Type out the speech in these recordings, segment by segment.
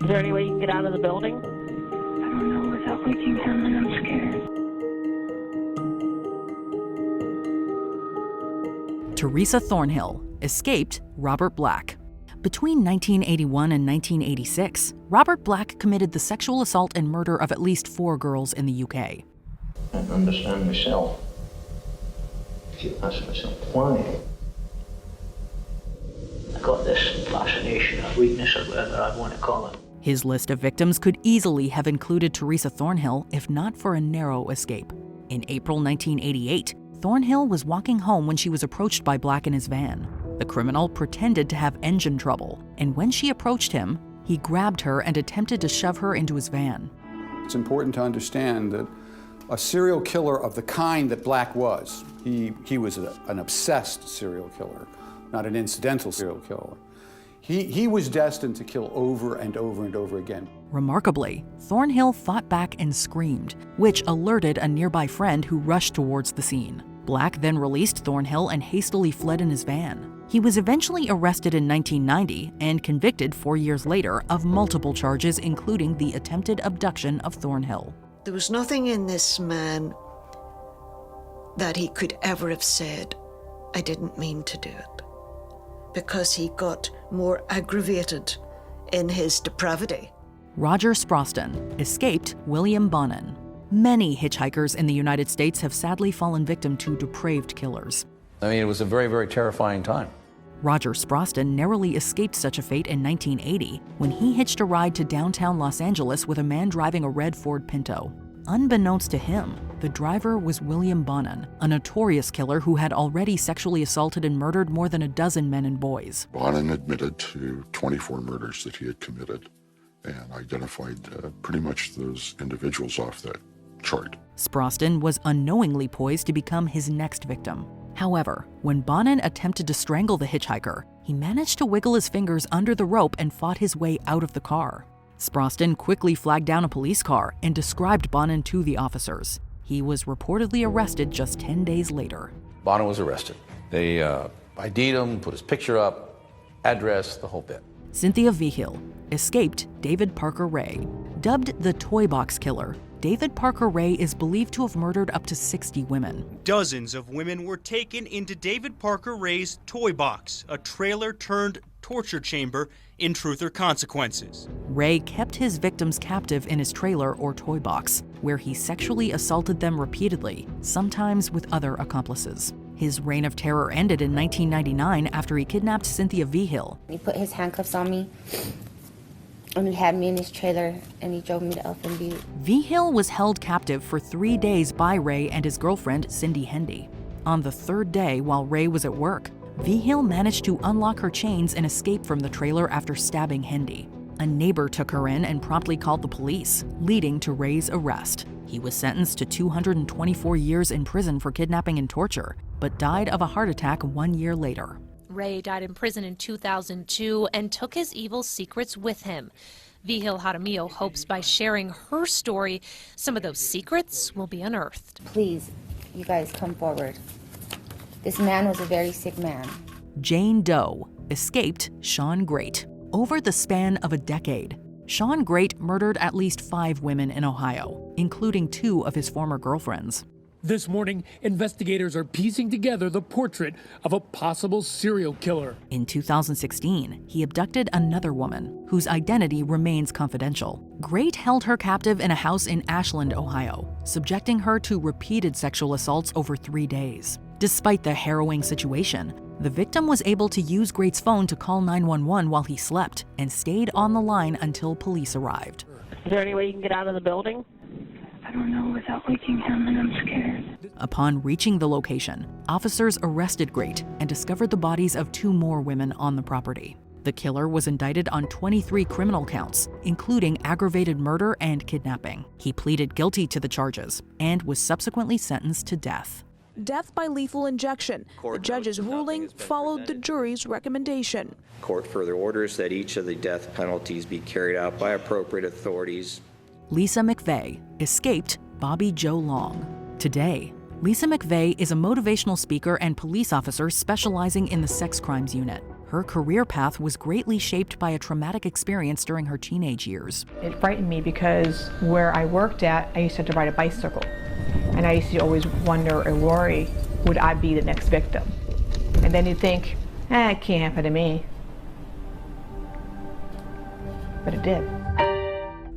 Is there any way you can get out of the building? I don't know without waking him, and I'm scared. Teresa Thornhill escaped Robert Black. Between 1981 and 1986, Robert Black committed the sexual assault and murder of at least 4 girls in the UK. I don't understand myself. If you ask myself why, I got this fascination or weakness or whatever I want to call it. His list of victims could easily have included Teresa Thornhill if not for a narrow escape. In April 1988, Thornhill was walking home when she was approached by Black in his van. The criminal pretended to have engine trouble, and when she approached him, he grabbed her and attempted to shove her into his van. It's important to understand that a serial killer of the kind that Black was, he was an obsessed serial killer, not an incidental serial killer. He was destined to kill over and over and over again. Remarkably, Thornhill fought back and screamed, which alerted a nearby friend who rushed towards the scene. Black then released Thornhill and hastily fled in his van. He was eventually arrested in 1990 and convicted 4 years later of multiple charges, including the attempted abduction of Thornhill. There was nothing in this man that he could ever have said, "I didn't mean to do it," because he got more aggravated in his depravity. Roger Sproston escaped William Bonin. Many hitchhikers in the United States have sadly fallen victim to depraved killers. I mean, it was a very, very terrifying time. Roger Sproston narrowly escaped such a fate in 1980 when he hitched a ride to downtown Los Angeles with a man driving a red Ford Pinto. Unbeknownst to him, the driver was William Bonin, a notorious killer who had already sexually assaulted and murdered more than a dozen men and boys. Bonin admitted to 24 murders that he had committed and identified pretty much those individuals off that chart. Sproston was unknowingly poised to become his next victim. However, when Bonin attempted to strangle the hitchhiker, he managed to wiggle his fingers under the rope and fought his way out of the car. Sproston quickly flagged down a police car and described Bonin to the officers. He was reportedly arrested just 10 days later. Bonin was arrested. They ID'd him, put his picture up, address, the whole bit. Cynthia Vigil escaped David Parker Ray. Dubbed the Toy Box Killer, David Parker Ray is believed to have murdered up to 60 women. Dozens of women were taken into David Parker Ray's toy box, a trailer turned torture chamber in Truth or Consequences. Ray kept his victims captive in his trailer or toy box, where he sexually assaulted them repeatedly, sometimes with other accomplices. His reign of terror ended in 1999 after he kidnapped Cynthia Vigil. He put his handcuffs on me, and he had me in his trailer, and he drove me to Elfin Butte. Vigil was held captive for 3 days by Ray and his girlfriend, Cindy Hendy. On the 3rd day, while Ray was at work, Vigil managed to unlock her chains and escape from the trailer after stabbing Hendy. A neighbor took her in and promptly called the police, leading to Ray's arrest. He was sentenced to 224 years in prison for kidnapping and torture, but died of a heart attack 1 year later. Ray died in prison in 2002 and took his evil secrets with him. Vigil Jaramillo hopes by sharing her story, some of those secrets will be unearthed. Please, you guys come forward. This man was a very sick man. Jane Doe escaped Sean Great. Over the span of a decade, Sean Great murdered at least 5 women in Ohio, including 2 of his former girlfriends. This morning, investigators are piecing together the portrait of a possible serial killer. In 2016, he abducted another woman, whose identity remains confidential. Great held her captive in a house in Ashland, Ohio, subjecting her to repeated sexual assaults over 3 days. Despite the harrowing situation, the victim was able to use Great's phone to call 911 while he slept and stayed on the line until police arrived. Is there any way you can get out of the building? I don't know without waking him, and I'm scared. Upon reaching the location, officers arrested Great and discovered the bodies of 2 more women on the property. The killer was indicted on 23 criminal counts, including aggravated murder and kidnapping. He pleaded guilty to the charges and was subsequently sentenced to death. Death by lethal injection. The judge's ruling followed the jury's recommendation. Court further orders that each of the death penalties be carried out by appropriate authorities. Lisa McVeigh escaped Bobby Joe Long. Today, Lisa McVeigh is a motivational speaker and police officer specializing in the sex crimes unit. Her career path was greatly shaped by a traumatic experience during her teenage years. It frightened me because where I worked at, I used to have to ride a bicycle. And I used to always wonder or worry, would I be the next victim? And then you think, it can't happen to me. But it did.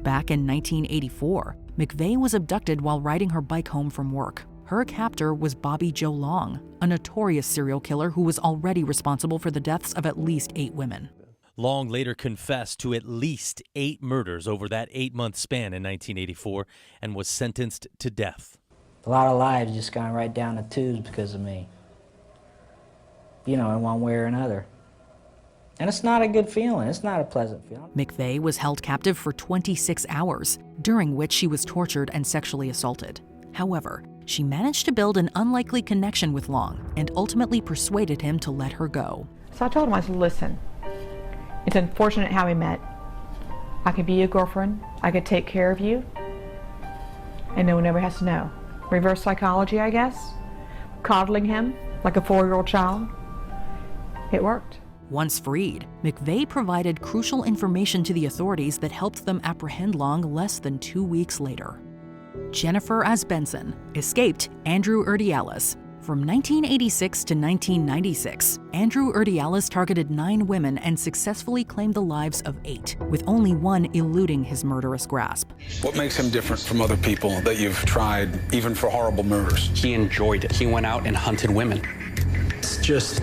Back in 1984, McVeigh was abducted while riding her bike home from work. Her captor was Bobby Joe Long, a notorious serial killer who was already responsible for the deaths of at least 8 women. Long later confessed to at least 8 murders over that 8-month span in 1984 and was sentenced to death. A lot of lives just gone right down the tubes because of me. You know, in one way or another. And it's not a good feeling. It's not a pleasant feeling. McVeigh was held captive for 26 hours, during which she was tortured and sexually assaulted. However, she managed to build an unlikely connection with Long and ultimately persuaded him to let her go. So I told him, I said, listen, it's unfortunate how we met. I could be your girlfriend. I could take care of you. And no one ever has to know. Reverse psychology, I guess. Coddling him like a 4-year-old child. It worked. Once freed, McVeigh provided crucial information to the authorities that helped them apprehend Long less than 2 weeks later. Jennifer Asbenson escaped Andrew Urdiales. From 1986 to 1996, Andrew Urdiales targeted 9 women and successfully claimed the lives of 8, with only 1 eluding his murderous grasp. What makes him different from other people that you've tried, even for horrible murders? He enjoyed it. He went out and hunted women. It's just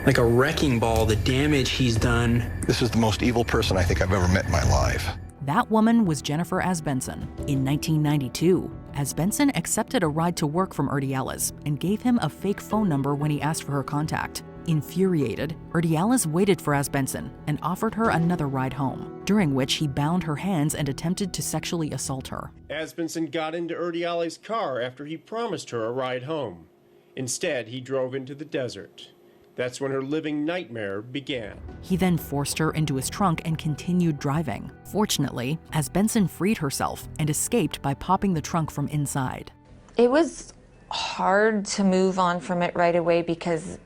like a wrecking ball, the damage he's done. This is the most evil person I think I've ever met in my life. That woman was Jennifer Asbenson. In 1992, Asbenson accepted a ride to work from Urdiales and gave him a fake phone number when he asked for her contact. Infuriated, Urdiales waited for Asbenson and offered her another ride home, during which he bound her hands and attempted to sexually assault her. Asbenson got into Urdiales' car after he promised her a ride home. Instead, he drove into the desert. That's when her living nightmare began. He then forced her into his trunk and continued driving. Fortunately, Asbenson freed herself and escaped by popping the trunk from inside. It was hard to move on from it right away because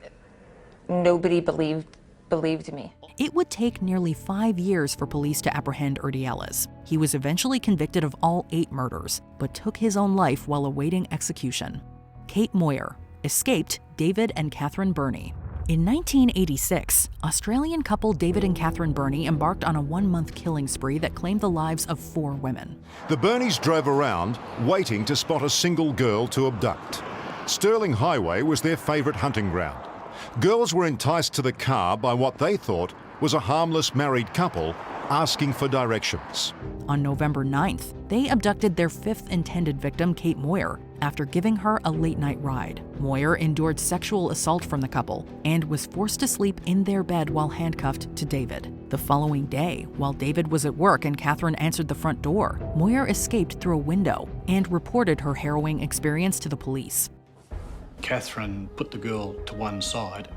nobody believed me. It would take nearly 5 years for police to apprehend Urdiales. He was eventually convicted of all 8 murders, but took his own life while awaiting execution. Kate Moyer escaped David and Catherine Burney. In 1986, Australian couple David and Catherine Burney embarked on a 1-month killing spree that claimed the lives of 4 women. The Burneys drove around, waiting to spot a single girl to abduct. Stirling Highway was their favourite hunting ground. Girls were enticed to the car by what they thought was a harmless married couple asking for directions. On November 9th, they abducted their 5th intended victim, Kate Moyer, after giving her a late-night ride. Moyer endured sexual assault from the couple and was forced to sleep in their bed while handcuffed to David. The following day, while David was at work and Catherine answered the front door, Moyer escaped through a window and reported her harrowing experience to the police. Catherine put the girl to one side.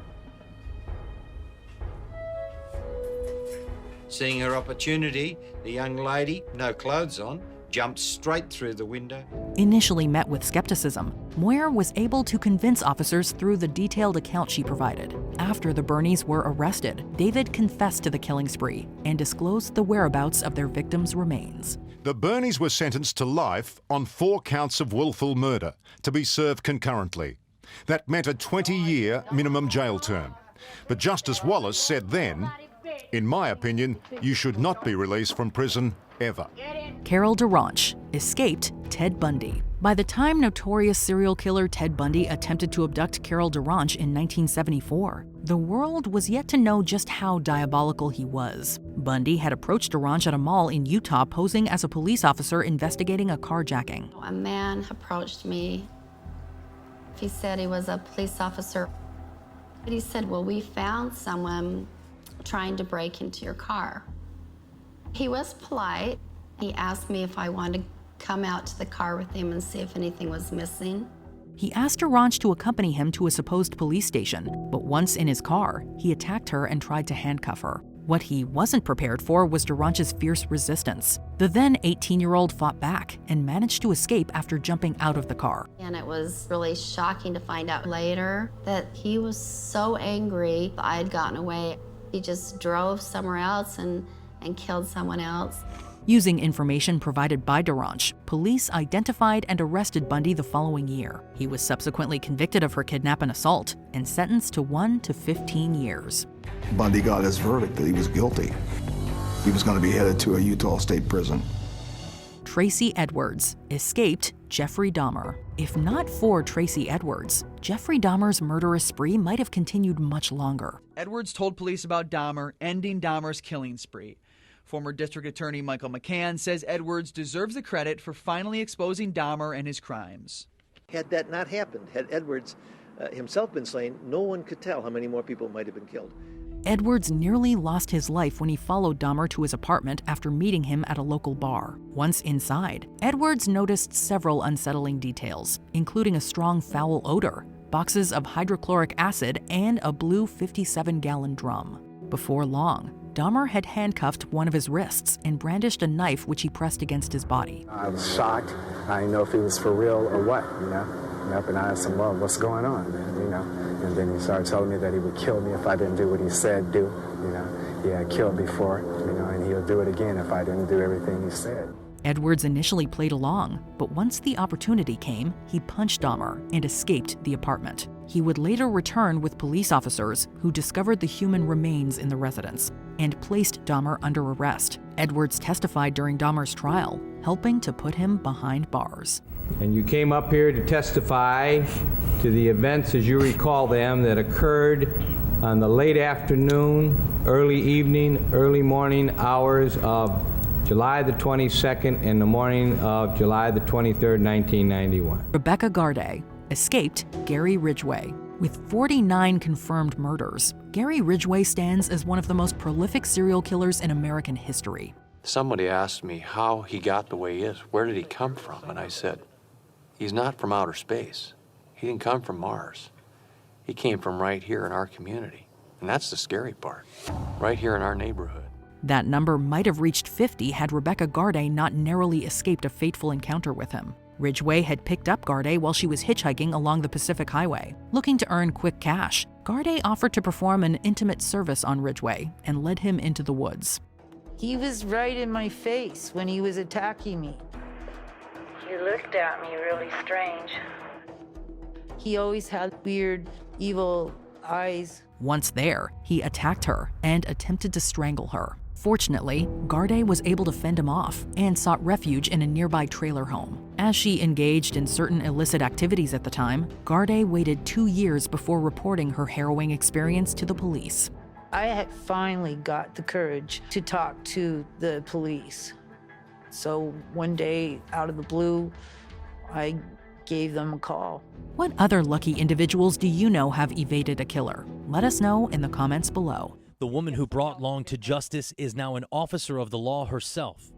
Seeing her opportunity, the young lady, no clothes on, jumped straight through the window. Initially met with skepticism, Moyer was able to convince officers through the detailed account she provided. After the Burneys were arrested, David confessed to the killing spree and disclosed the whereabouts of their victims' remains. The Burneys were sentenced to life on 4 counts of willful murder, to be served concurrently. That meant a 20-year minimum jail term. But Justice Wallace said then, "In my opinion, you should not be released from prison ever." Carol DaRonch escaped Ted Bundy. By the time notorious serial killer Ted Bundy attempted to abduct Carol DaRonch in 1974, the world was yet to know just how diabolical he was. Bundy had approached DaRonch at a mall in Utah posing as a police officer investigating a carjacking. A man approached me. He said he was a police officer. He said, "Well, we found someone trying to break into your car." He was polite. He asked me if I wanted to come out to the car with him and see if anything was missing. He asked DaRonch to accompany him to a supposed police station, but once in his car, he attacked her and tried to handcuff her. What he wasn't prepared for was DaRonch's fierce resistance. The then 18-year-old fought back and managed to escape after jumping out of the car. And it was really shocking to find out later that he was so angry I had gotten away. He just drove somewhere else and killed someone else. Using information provided by Duranche, police identified and arrested Bundy the following year. He was subsequently convicted of her kidnap and assault and sentenced to 1 to 15 years. Bundy got his verdict that he was guilty. He was going to be headed to a Utah state prison. Tracy Edwards escaped Jeffrey Dahmer. If not for Tracy Edwards, Jeffrey Dahmer's murderous spree might have continued much longer. Edwards told police about Dahmer ending Dahmer's killing spree. Former District Attorney Michael McCann says Edwards deserves the credit for finally exposing Dahmer and his crimes. Had that not happened, had Edwards himself been slain, no one could tell how many more people might have been killed. Edwards nearly lost his life when he followed Dahmer to his apartment after meeting him at a local bar. Once inside, Edwards noticed several unsettling details, including a strong foul odor, boxes of hydrochloric acid, and a blue 57-gallon drum. Before long, Dahmer had handcuffed one of his wrists and brandished a knife which he pressed against his body. I was shocked. I didn't know if he was for real or what, you know. And up and I asked him, well, what's going on, man, you know. And then he started telling me that he would kill me if I didn't do what he said do, you know. He had killed before, you know, and he'll do it again if I didn't do everything he said. Edwards initially played along, but once the opportunity came, he punched Dahmer and escaped the apartment. He would later return with police officers who discovered the human remains in the residence and placed Dahmer under arrest. Edwards testified during Dahmer's trial, helping to put him behind bars. And you came up here to testify to the events as you recall them that occurred on the late afternoon, early evening, early morning hours of July the 22nd and the morning of July the 23rd, 1991. Rebecca Garday escaped Gary Ridgway. With 49 confirmed murders, Gary Ridgway stands as one of the most prolific serial killers in American history. Somebody asked me how he got the way he is. Where did he come from? And I said, he's not from outer space. He didn't come from Mars. He came from right here in our community. And that's the scary part, right here in our neighborhood. That number might have reached 50 had Rebecca Garday not narrowly escaped a fateful encounter with him. Ridgway had picked up Garday while she was hitchhiking along the Pacific Highway. Looking to earn quick cash, Garday offered to perform an intimate service on Ridgway and led him into the woods. He was right in my face when he was attacking me. He looked at me really strange. He always had weird, evil eyes. Once there, he attacked her and attempted to strangle her. Fortunately, Garday was able to fend him off and sought refuge in a nearby trailer home. As she engaged in certain illicit activities at the time, Garday waited 2 years before reporting her harrowing experience to the police. I had finally got the courage to talk to the police. So one day, out of the blue, I gave them a call. What other lucky individuals do you know have evaded a killer? Let us know in the comments below. The woman who brought Long to justice is now an officer of the law herself.